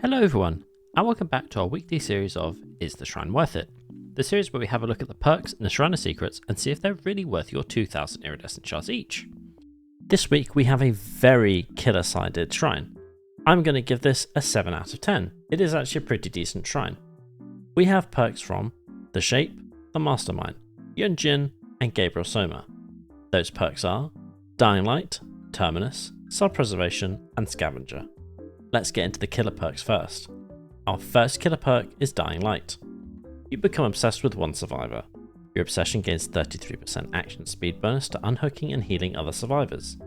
Hello everyone, and welcome back to our weekly series of Is the Shrine Worth It? The series where we have a look at the perks and the Shrine secrets and see if they're really worth your 2,000 iridescent shards each. This week we have a very killer-sided shrine. I'm going to give this a 7 out of 10. It is actually a pretty decent shrine. We have perks from the Shape, the Mastermind, Yunjin, and Gabriel Soma. Those perks are Dying Light, Terminus, Self-Preservation, and Scavenger. Let's get into the killer perks first. Our first killer perk is Dying Light. You become obsessed with one survivor. Your obsession gains 33% action speed bonus to unhooking and healing other survivors.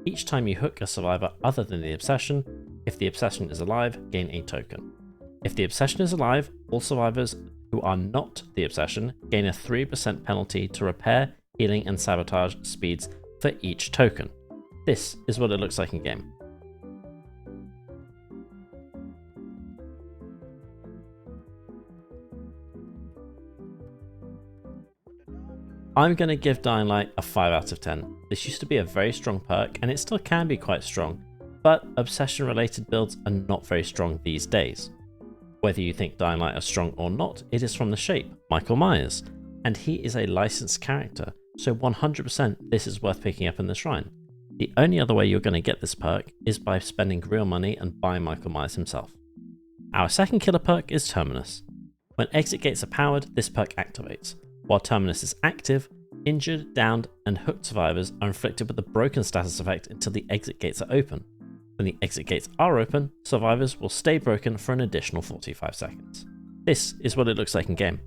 Each time you hook a survivor other than the obsession, if the obsession is alive, gain a token. If the obsession is alive, all survivors who are not the obsession gain a 3% penalty to repair, healing, and sabotage speeds for each token. This is what it looks like in game. I'm going to give Dying Light a 5 out of 10. This used to be a very strong perk, and it still can be quite strong, but obsession related builds are not very strong these days. Whether you think Dying Light is strong or not, it is from the Shape, Michael Myers, and he is a licensed character, so 100% this is worth picking up in the shrine. The only other way you're going to get this perk is by spending real money and buying Michael Myers himself. Our second killer perk is Terminus. When exit gates are powered, this perk activates. While Terminus is active, injured, downed, and hooked survivors are inflicted with the broken status effect until the exit gates are open. When the exit gates are open, survivors will stay broken for an additional 45 seconds. This is what it looks like in game.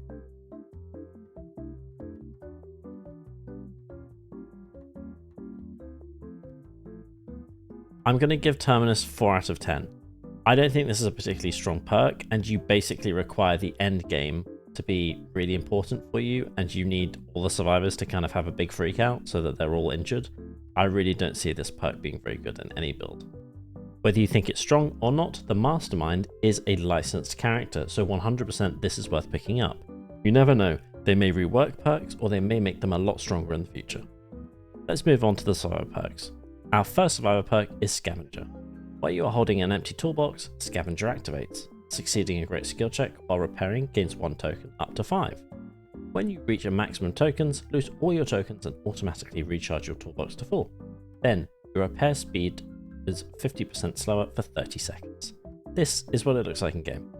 I'm going to give Terminus 4 out of 10. I don't think this is a particularly strong perk, and you basically require the end game to be really important for you, and you need all the survivors to kind of have a big freak out so that they're all injured. I really don't see this perk being very good in any build. Whether you think it's strong or not, the Mastermind is a licensed character, so 100% this is worth picking up. You never know, they may rework perks or they may make them a lot stronger in the future. Let's move on to the survivor perks. Our first survivor perk is Scavenger. While you are holding an empty toolbox, Scavenger activates. Succeeding a great skill check while repairing gains 1 token, up to 5. When you reach a maximum tokens, lose all your tokens and automatically recharge your toolbox to full. Then, your repair speed is 50% slower for 30 seconds. This is what it looks like in game.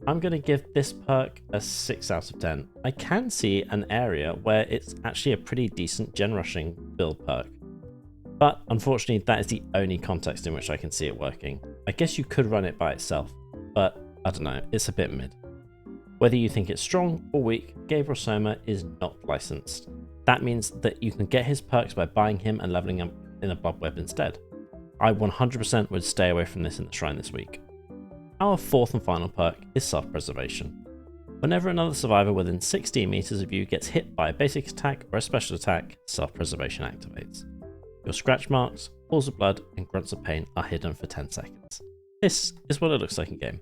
I'm going to give this perk a 6 out of 10. I can see an area where it's actually a pretty decent gen rushing build perk, but unfortunately that is the only context in which I can see it working. I guess you could run it by itself, but I don't know, it's a bit mid. Whether you think it's strong or weak, Gabriel Soma is not licensed. That means that you can get his perks by buying him and leveling him in a blood web instead. I 100% would stay away from this in the shrine this week. Our fourth and final perk is Self-Preservation. Whenever another survivor within 16 meters of you gets hit by a basic attack or a special attack, Self-Preservation activates. Your scratch marks, pools of blood, and grunts of pain are hidden for 10 seconds. This is what it looks like in game.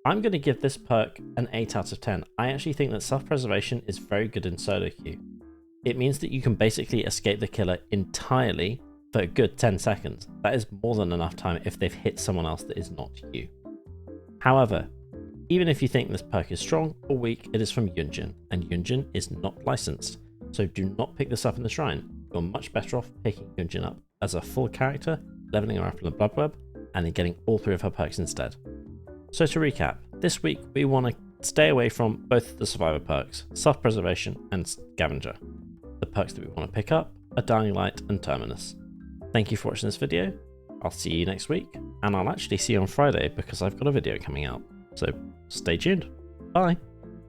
I'm going to give this perk an 8 out of 10. I actually think that Self-Preservation is very good in solo queue. It means that you can basically escape the killer entirely for a good 10 seconds. That is more than enough time if they've hit someone else that is not you. However, even if you think this perk is strong or weak, it is from Yunjin, and Yunjin is not licensed. So do not pick this up in the shrine. You're much better off picking Yunjin up as a full character, leveling her up in the blood web, and then getting all 3 of her perks instead. So to recap, this week we want to stay away from both the survivor perks, Self-Preservation and Scavenger. The perks that we want to pick up are Dying Light and Terminus. Thank you for watching this video. I'll see you next week, and I'll actually see you on Friday because I've got a video coming out. So stay tuned. Bye.